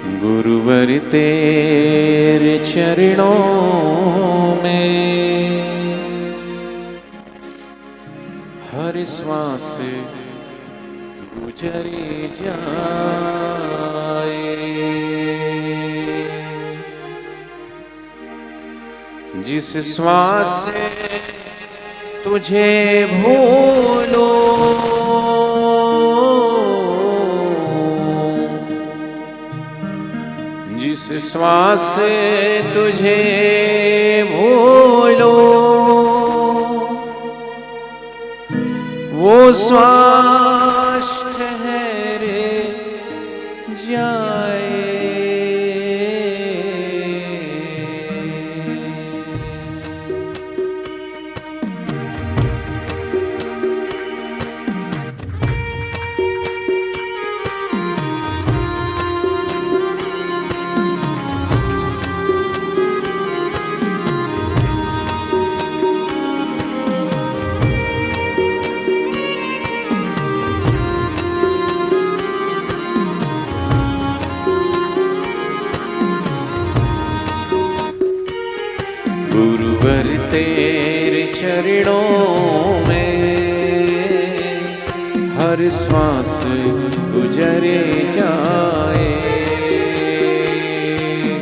गुरुवर तेरे चरणों में हर श्वास गुजरी जाए। जिस श्वास से तुझे भूलो जिस श्वास से तुझे भूलो वो श्वास ठहर जाए। गुरुवर तेरे चरणों में हर श्वास गुजरे जाए।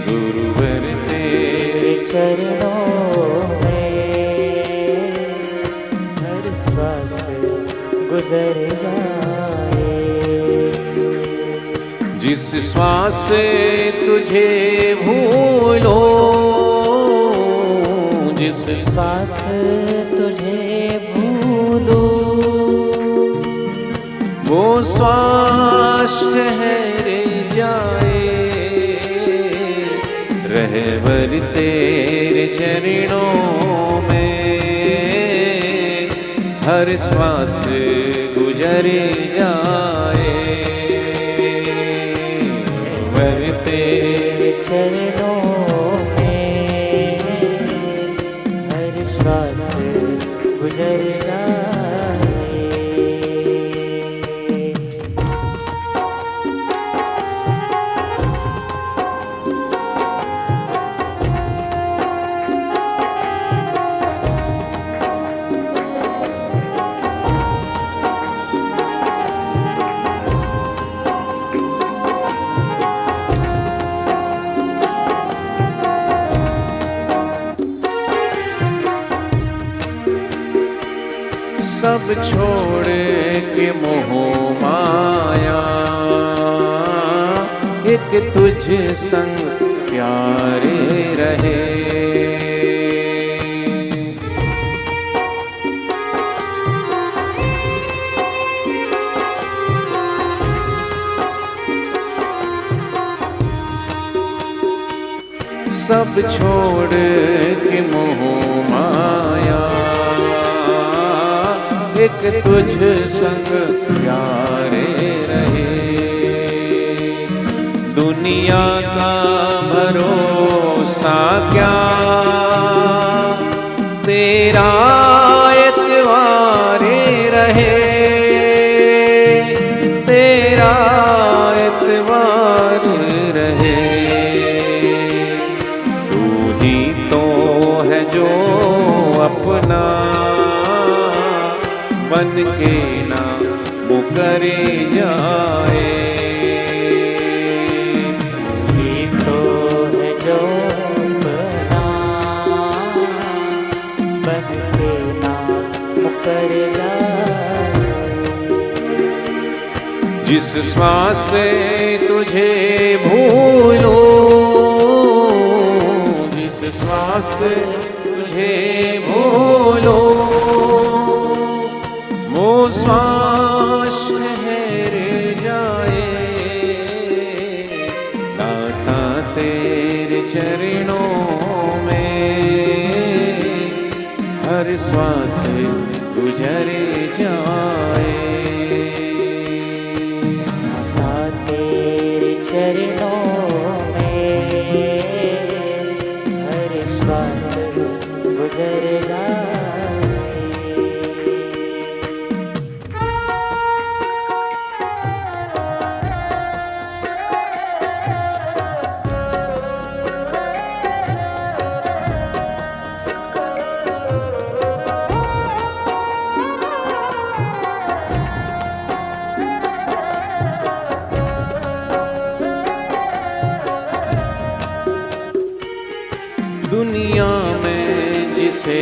गुरुवर तेरे चरणों में हर श्वास गुजर जाए। जिस श्वास से तुझे भूलो जिस श्वास तुझे भूलो वो श्वास ठहर जाए। रहबर तेरे चरणों में हर श्वास गुजरे जाए। रहबर तेरे चरणों श्वास गुजर जाए। सब छोड़ के मोह माया एक तुझ संग प्यारे रहे। सब छोड़ के मोह माया एक तुझ संग प्यारे रहे। दुनिया का भरोसा क्या तेरा एतवारे रहे। तेरा एतवार रहे। तू ही तो है जो अपना बन के ना मुकरे जाए। ये तो है जो अपना बन के ना मुकर जाए। जिस श्वास से तुझे भूलो जिस श्वास से तुझे भूलो वो श्वास ठहर जाए। दाता तेरे चरणों में हर श्वास गुजरे जाए। दाता तेरे चरणों में हर श्वास गुजर जाए। दुनिया में जिसे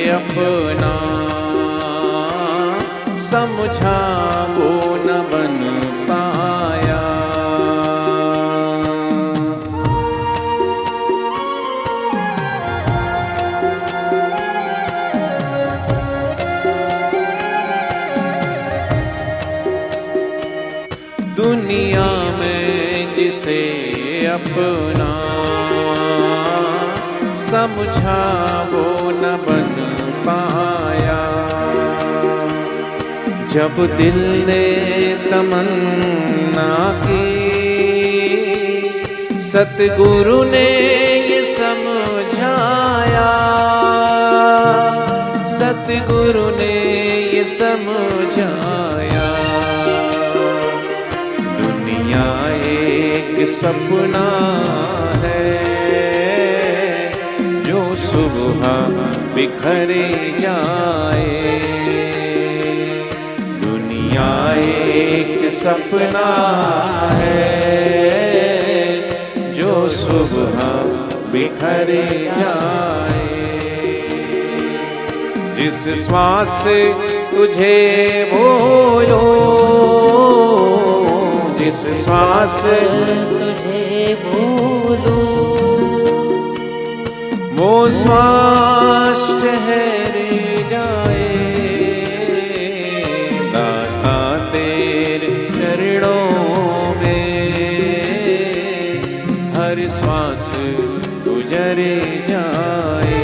अपना समझा वो न बन पाया। दुनिया में जिसे अपना समझा वो न बन पाया। जब दिल ने तमन्ना की सतगुरु ने ये समझाया, सतगुरु ने ये समझाया। दुनिया एक सपना है जो सुबह बिखरे जाए। दुनिया एक सपना है जो सुबह बिखरे जाए। जिस श्वास से तुझे भूलो, जिस श्वास तुझे भूलूं, वो श्वास ठहरे जाए। दाता तेरे चरणों में हर श्वास गुजरे जाए।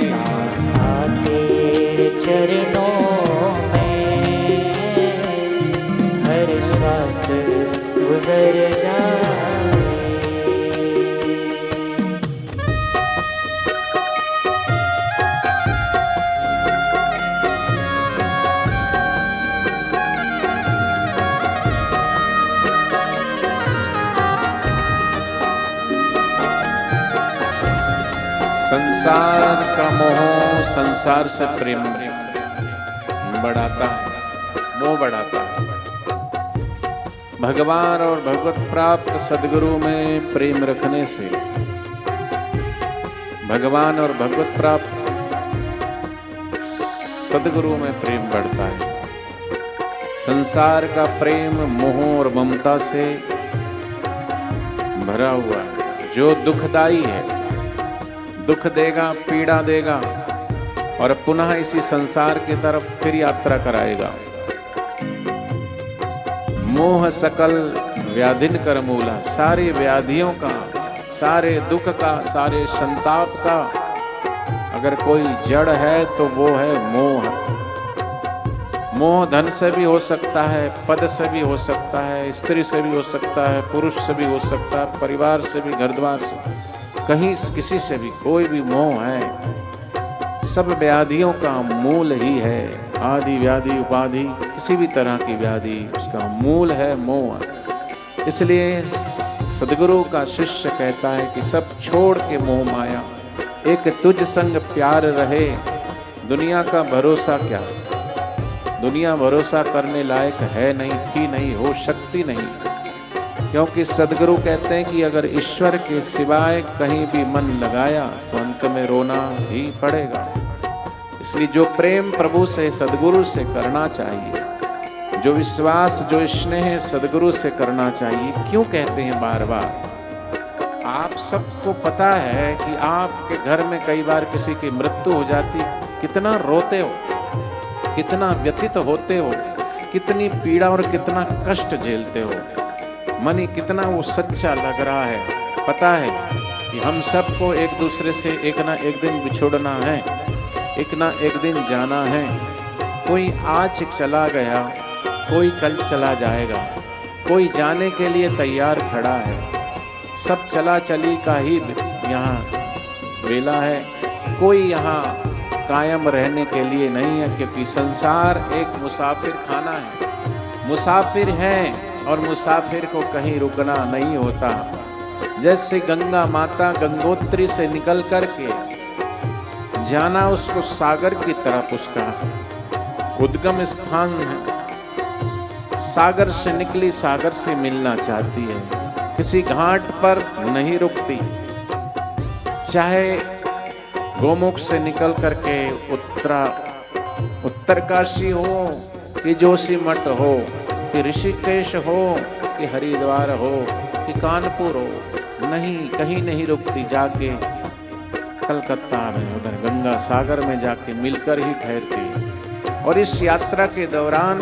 दाता तेरे चरणों में हर श्वास गुजर जाए। संसार का मोह संसार से प्रेम बढ़ाता है, मोह बढ़ाता है। भगवान और भगवत प्राप्त सद्गुरु में प्रेम रखने से भगवान और भगवत प्राप्त सद्गुरु में प्रेम बढ़ता है। संसार का प्रेम मोह और ममता से भरा हुआ है, जो दुखदाई है, दुख देगा, पीड़ा देगा और पुनः इसी संसार की तरफ फिर यात्रा कराएगा। मोह सकल व्याधिन कर मूला, सारी व्याधियों का, सारे दुख का, सारे संताप का अगर कोई जड़ है तो वो है मोह। मोह धन से भी हो सकता है, पद से भी हो सकता है, स्त्री से भी हो सकता है, पुरुष से भी हो सकता है, परिवार से भी, घर द्वार से, कहीं किसी से भी कोई भी मोह है। सब व्याधियों का मूल ही है, आदि व्याधि उपाधि, किसी भी तरह की व्याधि उसका मूल है मोह। इसलिए सद्गुरु का शिष्य कहता है कि सब छोड़ के मोह माया, एक तुझ संग प्यार रहे। दुनिया का भरोसा क्या, दुनिया भरोसा करने लायक है नहीं, थी नहीं, हो सकती नहीं। क्योंकि सद्गुरु कहते हैं कि अगर ईश्वर के सिवाय कहीं भी मन लगाया तो अंत में रोना ही पड़ेगा। इसलिए जो प्रेम प्रभु से, सद्गुरु से करना चाहिए, जो विश्वास, जो स्नेह सद्गुरु से करना चाहिए। क्यों कहते हैं बार बार? आप सबको पता है कि आपके घर में कई बार किसी की मृत्यु हो जाती, कितना रोते हो, कितना व्यथित होते हो, कितनी पीड़ा और कितना कष्ट झेलते हो। मन ही कितना वो सच्चा लग रहा है। पता है कि हम सबको एक दूसरे से एक ना एक दिन बिछुड़ना है, एक ना एक दिन जाना है। कोई आज चला गया, कोई कल चला जाएगा, कोई जाने के लिए तैयार खड़ा है। सब चला चली का ही यहाँ बेला है, कोई यहाँ कायम रहने के लिए नहीं है। क्योंकि संसार एक मुसाफिर खाना है, मुसाफिर है और मुसाफिर को कहीं रुकना नहीं होता। जैसे गंगा माता गंगोत्री से निकल कर के जाना उसको सागर की तरफ, उसका उद्गम स्थान है। सागर से निकली सागर से मिलना चाहती है, किसी घाट पर नहीं रुकती। चाहे गोमुख से निकल करके उत्तरकाशी हो कि जोशीमठ हो कि ऋषिकेश हो कि हरिद्वार हो कि कानपुर हो, नहीं कहीं नहीं रुकती, जाके कलकत्ता में उधर गंगा सागर में जाके मिलकर ही ठहरती। और इस यात्रा के दौरान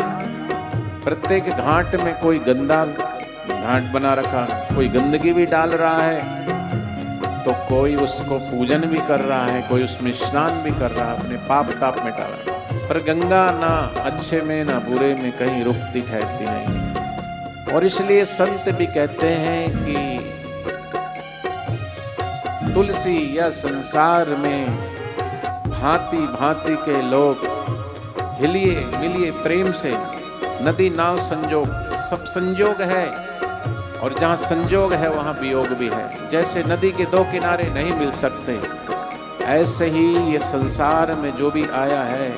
प्रत्येक घाट में कोई गंदा घाट बना रखा, कोई गंदगी भी डाल रहा है, तो कोई उसको पूजन भी कर रहा है, कोई उसमें स्नान भी कर रहा है, अपने पाप ताप मिटा रहा है। पर गंगा ना अच्छे में ना बुरे में कहीं रुकती ठहरती नहीं। और इसलिए संत भी कहते हैं कि तुलसी या संसार में भांति भांति के लोग हिलिए मिलिए प्रेम से, नदी नाव संजोग, सब संजोग है, और जहाँ संजोग है वहाँ वियोग भी है। जैसे नदी के दो किनारे नहीं मिल सकते, ऐसे ही ये संसार में जो भी आया है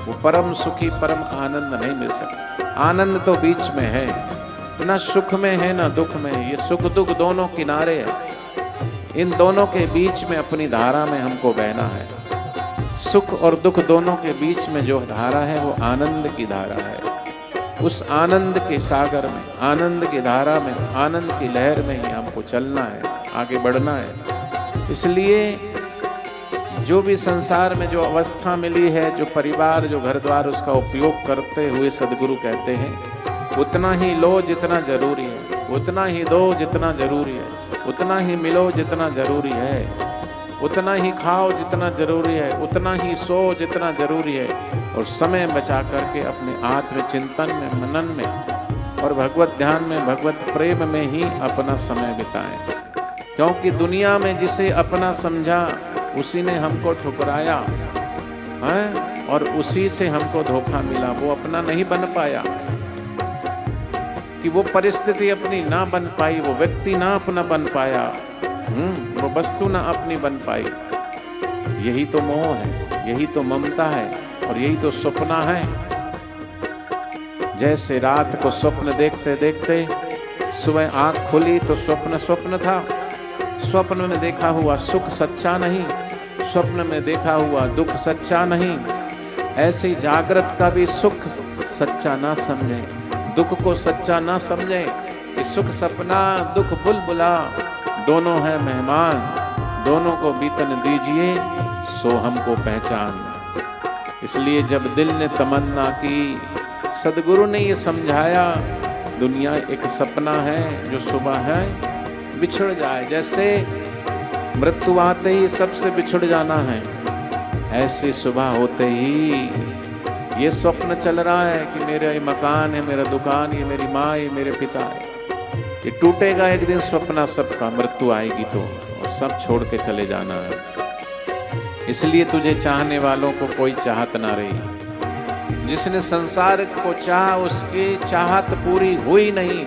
वो परम सुखी परम आनंद नहीं मिल सकता। आनंद तो बीच में है, ना सुख में है ना दुख में है, ये सुख दुख दोनों किनारे है। इन दोनों के बीच में अपनी धारा में हमको बहना है। सुख और दुख दोनों के बीच में जो धारा है वो आनंद की धारा है। उस आनंद के सागर में, आनंद की धारा में, आनंद की लहर में ही हमको चलना है, आगे बढ़ना है। इसलिए जो भी संसार में जो अवस्था मिली है, जो परिवार, जो घर द्वार, उसका उपयोग करते हुए सदगुरु कहते हैं उतना ही लो जितना जरूरी है, उतना ही दो जितना जरूरी है, उतना ही मिलो जितना जरूरी है, उतना ही खाओ जितना जरूरी है, उतना ही सो जितना जरूरी है। और समय बचा करके अपने आत्म चिंतन में, मनन में और भगवत ध्यान में, भगवत प्रेम में ही अपना समय बिताएं। क्योंकि दुनिया में जिसे अपना समझा उसी ने हमको ठुकराया है, और उसी से हमको धोखा मिला। वो अपना नहीं बन पाया, कि वो परिस्थिति अपनी ना बन पाई, वो व्यक्ति ना अपना बन पाया, वो वस्तु ना अपनी बन पाई। यही तो मोह है, यही तो ममता है, और यही तो सपना है। जैसे रात को स्वप्न देखते देखते सुबह आंख खुली तो स्वप्न स्वप्न था, स्वप्न में देखा हुआ सुख सच्चा नहीं, स्वप्न में देखा हुआ दुख सच्चा नहीं। ऐसे ही जागृत का भी सुख सच्चा ना समझे, दुख को सच्चा ना समझे। कि सुख सपना दुख बुलबुला दोनों है मेहमान, दोनों को बीतन दीजिए सो हमको पहचान। इसलिए जब दिल ने तमन्ना की, सदगुरु ने ये समझाया दुनिया एक सपना है जो सुबह है बिछड़ जाए। जैसे मृत्यु आते ही सबसे बिछड़ जाना है, ऐसे सुबह होते ही ये स्वप्न चल रहा है कि मेरा ये मकान है, मेरा दुकान, ये मेरी माँ, ये मेरे पिता है, ये टूटेगा एक दिन सपना सबका। मृत्यु आएगी तो, और सब छोड़ के चले जाना है। इसलिए तुझे चाहने वालों को कोई चाहत ना रही। जिसने संसार को चाहा उसकी चाहत पूरी हुई नहीं,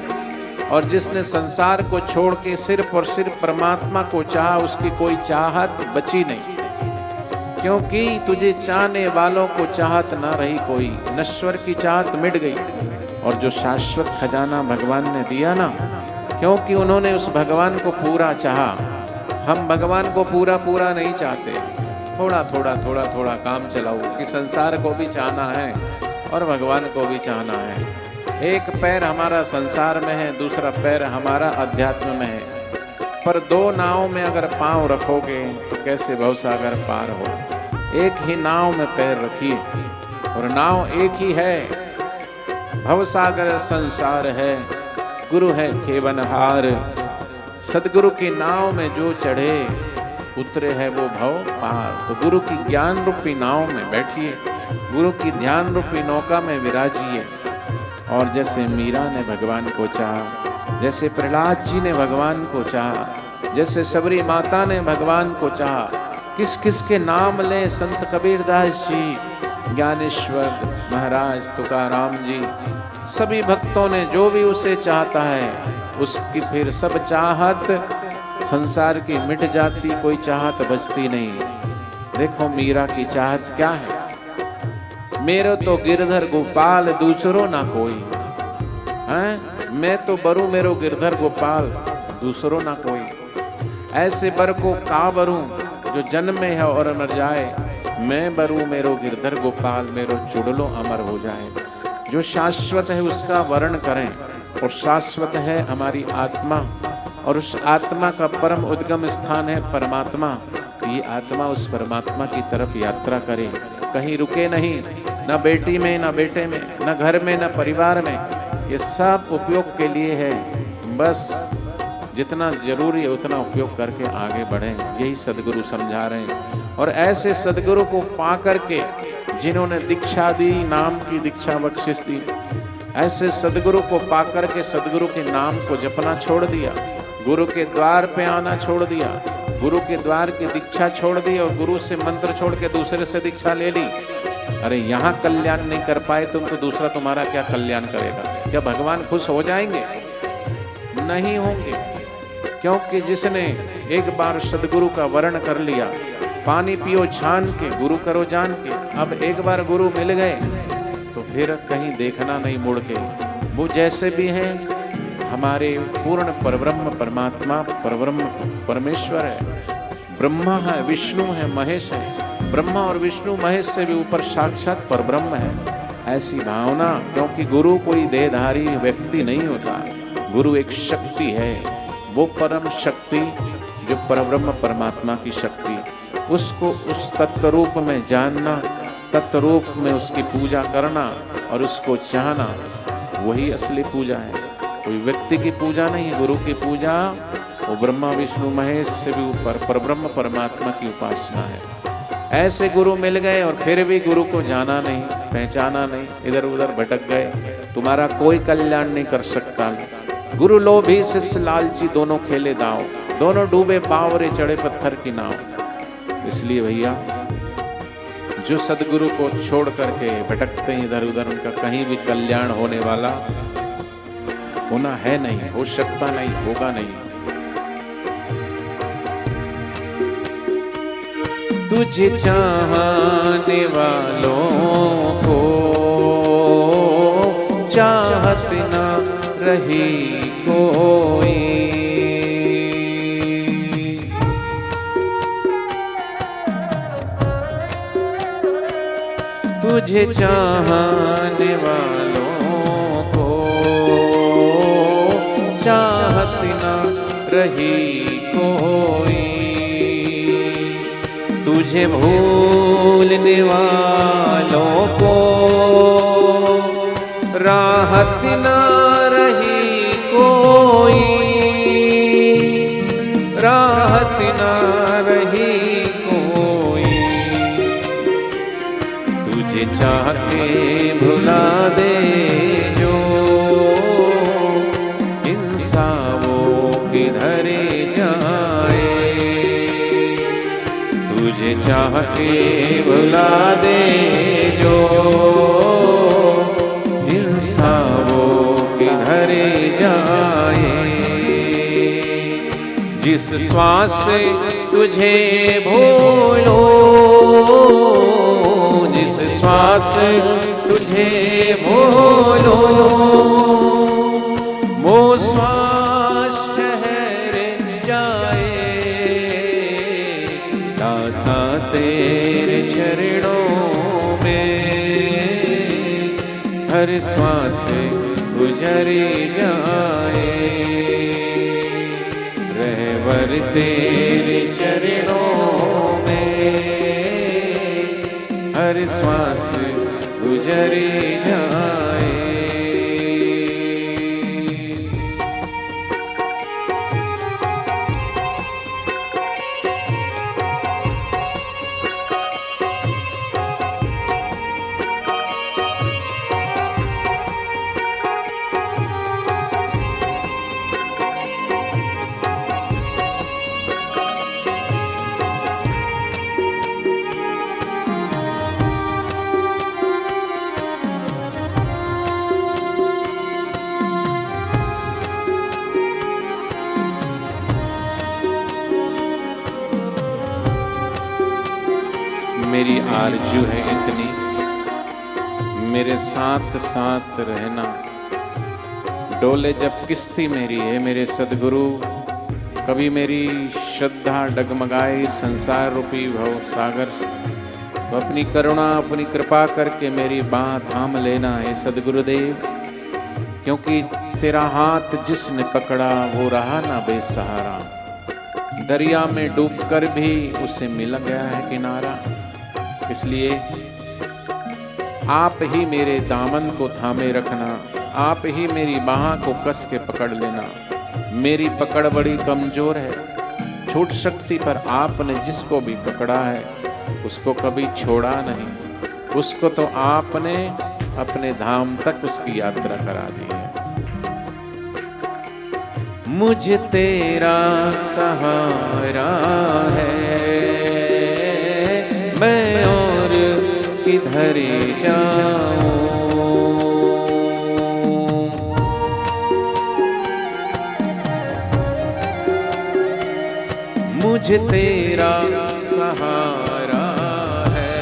और जिसने संसार को छोड़ के सिर्फ और सिर्फ परमात्मा को चाहा उसकी कोई चाहत बची नहीं। क्योंकि तुझे चाहने वालों को चाहत ना रही कोई, नश्वर की चाहत मिट गई। और जो शाश्वत खजाना भगवान ने दिया ना, क्योंकि उन्होंने उस भगवान को पूरा चाहा। हम भगवान को पूरा पूरा नहीं चाहते, थोड़ा थोड़ा थोड़ा थोड़ा काम चलाओ, कि संसार को भी चाहना है और भगवान को भी चाहना है। एक पैर हमारा संसार में है, दूसरा पैर हमारा अध्यात्म में है, पर दो नाव में अगर पांव रखोगे तो कैसे भवसागर पार हो। एक ही नाव में पैर रखिए, और नाव एक ही है। भवसागर संसार है, गुरु है खेवनहार। सदगुरु की नाव में जो चढ़े उतरे है वो भव पार। तो गुरु की ज्ञान रूपी नाव में बैठिए, गुरु की ध्यान रूपी नौका में विराजिए। और जैसे मीरा ने भगवान को चाहा, जैसे प्रहलाद जी ने भगवान को चाहा, जैसे सबरी माता ने भगवान को चाहा, किस किस के नाम ले संत कबीरदास जी, ज्ञानेश्वर महाराज, तुकाराम जी, सभी भक्तों ने जो भी उसे चाहता है उसकी फिर सब चाहत संसार की मिट जाती, कोई चाहत बचती नहीं। देखो मीरा की चाहत क्या है, मेरो तो गिरधर गोपाल दूसरो ना कोई है, मैं तो बरू मेरो गिरधर गोपाल दूसरो ना कोई। ऐसे बर को का बरूं जो जन्मे है और मर जाए, मैं बरू मेरो गिरधर गोपाल, मेरो चुड़लो अमर हो जाए। जो शाश्वत है उसका वर्ण करें, और शाश्वत है हमारी आत्मा, और उस आत्मा का परम उद्गम स्थान है परमात्मा। ये आत्मा उस परमात्मा की तरफ यात्रा करे, कहीं रुके नहीं, न बेटी में, न बेटे में, न घर में, न परिवार में। ये सब उपयोग के लिए है, बस जितना जरूरी है उतना उपयोग करके आगे बढ़ें, यही सदगुरु समझा रहे हैं। और ऐसे सदगुरु को पा करके, जिन्होंने दीक्षा दी, नाम की दीक्षा बख्शिश दी, ऐसे सदगुरु को पाकर के सदगुरु के नाम को जपना छोड़ दिया, गुरु के द्वार पे आना छोड़ दिया, गुरु के द्वार की दीक्षा छोड़ दी और गुरु से मंत्र छोड़ के दूसरे से दीक्षा ले ली। अरे यहाँ कल्याण नहीं कर पाए तुम तो दूसरा तुम्हारा क्या कल्याण करेगा? क्या भगवान खुश हो जाएंगे? नहीं होंगे, क्योंकि जिसने एक बार सदगुरु का वर्ण कर लिया, पानी पियो छान के, गुरु करो जान के, अब एक बार गुरु मिल गए तो फिर कहीं देखना नहीं मुड़ के। वो जैसे भी हैं हमारे पूर्ण परब्रह्म परमात्मा, परब्रह्म परमेश्वर है, ब्रह्मा है, विष्णु है, महेश है। ब्रह्मा और विष्णु महेश से भी ऊपर साक्षात परब्रह्म है, ऐसी भावना। क्योंकि गुरु कोई देहधारी व्यक्ति नहीं होता, गुरु एक शक्ति है, वो परम शक्ति जो परब्रह्म परमात्मा की शक्ति, उसको उस तत्व रूप में जानना, तत्व रूप में उसकी पूजा करना और उसको चाहना, वही असली पूजा है। कोई व्यक्ति की पूजा नहीं है, गुरु की पूजा वो ब्रह्मा विष्णु महेश से भी ऊपर परब्रह्म परमात्मा की उपासना है। ऐसे गुरु मिल गए और फिर भी गुरु को जाना नहीं, पहचाना नहीं, इधर उधर भटक गए, तुम्हारा कोई कल्याण नहीं कर सकता। गुरु लोभी शिष्य लालची, दोनों खेले दाव, दोनों डूबे बावरे चढ़े पत्थर की नाव। इसलिए भैया जो सदगुरु को छोड़ करके भटकते हैं इधर उधर, उनका कहीं भी कल्याण होने वाला होना है नहीं, हो सकता नहीं, होगा नहीं। तुझे चाहने वालों को चाहत न रही कोई, तुझे चाहने वालों को चाहत न रही कोई, तुझे भूलने वालों को राहत न रही कोई, राहत न रही कोई, तुझे चाह के भुला दे जो इंसान वो किधर जाए, तुझे चाह के भुला दे जो इंसान वो किधर जाए। जिस श्वास से तुझे भूलो, जिस श्वास तुझे भूलो, वो श्वास ठहर जाए, दाता तेरे चरणों में हर श्वास गुजर जाए, रहबर तेरे चरणों में हर श्वास गुजर जाए। मेरी आरजू है इतनी, मेरे साथ साथ रहना, डोले जब किश्ती मेरी है मेरे सदगुरु, कभी मेरी श्रद्धा डगमगाए इस संसार रूपी भव सागर से, तो अपनी करुणा अपनी कृपा करके मेरी बाह थाम लेना है सद्गुरुदेव, क्योंकि तेरा हाथ जिसने पकड़ा वो रहा ना बेसहारा, दरिया में डूबकर भी उसे मिल गया है किनारा। इसलिए आप ही मेरे दामन को थामे रखना, आप ही मेरी बाह को कस के पकड़ लेना। मेरी पकड़ बड़ी कमजोर है, छूट सकती, पर आपने जिसको भी पकड़ा है उसको कभी छोड़ा नहीं, उसको तो आपने अपने धाम तक उसकी यात्रा करा दी है। मुझे तेरा सहारा है, मैं और किधर जाऊं, मुझे तेरा सहारा है।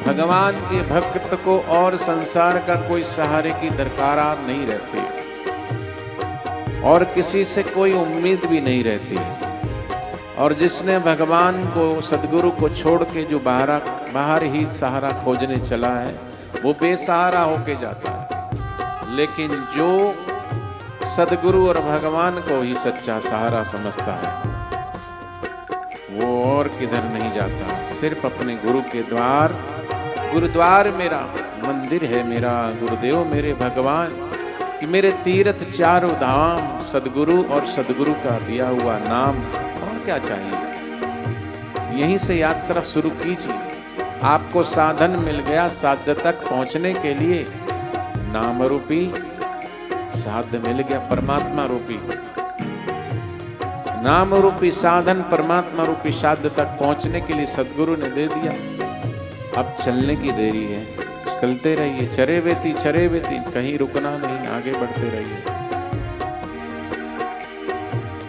भगवान के भक्त को और संसार का कोई सहारे की दरकार नहीं रहती, और किसी से कोई उम्मीद भी नहीं रहती। और जिसने भगवान को सद्गुरु को छोड़ के जो बाहर ही सहारा खोजने चला है वो बेसहारा होके जाता है, लेकिन जो सद्गुरु और भगवान को ही सच्चा सहारा समझता है वो और किधर नहीं जाता, सिर्फ अपने गुरु के द्वार। गुरुद्वार मेरा मंदिर है, मेरा गुरुदेव मेरे भगवान, कि मेरे तीर्थ चारों धाम सद्गुरु और सद्गुरु का दिया हुआ नाम, और क्या चाहिए। यहीं से यात्रा शुरू कीजिए, आपको साधन मिल गया साध्य तक पहुंचने के लिए। नाम रूपी साध्य मिल गया, परमात्मा रूपी नाम रूपी साधन, परमात्मा रूपी साध्य तक पहुंचने के लिए सद्गुरु ने दे दिया। अब चलने की देरी है, चलते रहिए, चरे बेती कहीं रुकना नहीं, आगे बढ़ते रहिए।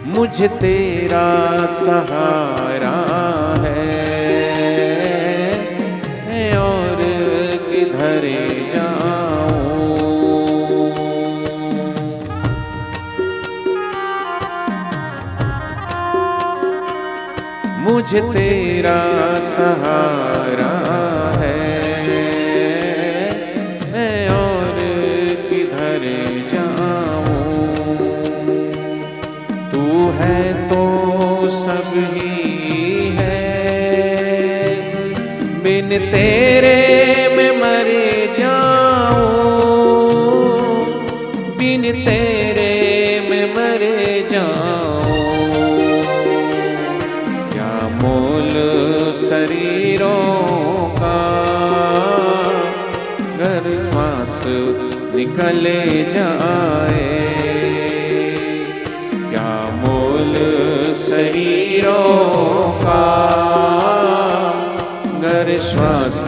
मुझे तेरा सहारा है और किधर जाऊं, मुझे तेरा सहारा है, मैं और किधर जाऊं। तू है तो सब ही है, बिन तेरे मैं मर जाऊं, बिन तेरे मैं मर जाऊं। क्या मोल शरीरों का, घर श्वास निकले जाए, क्या मोल शरीरों का, घर श्वास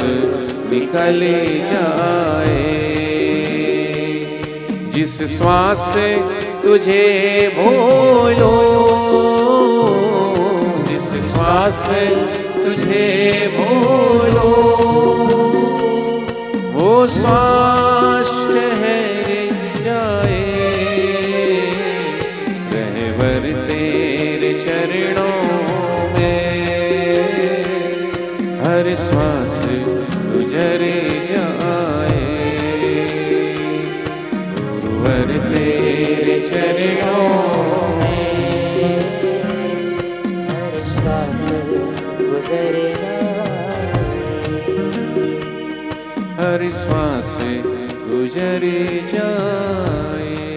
निकले जाए। जिस श्वास से तुझे भूलो, जिस श्वास से तुझे भूलो, वो श्वास ठहर जाए। रहबर तेरे चरणों में हर श्वास गुजर जाए, गुरुवर तेरे चरणों में हर श्वास गुजर हर श्वास गुजर जाए।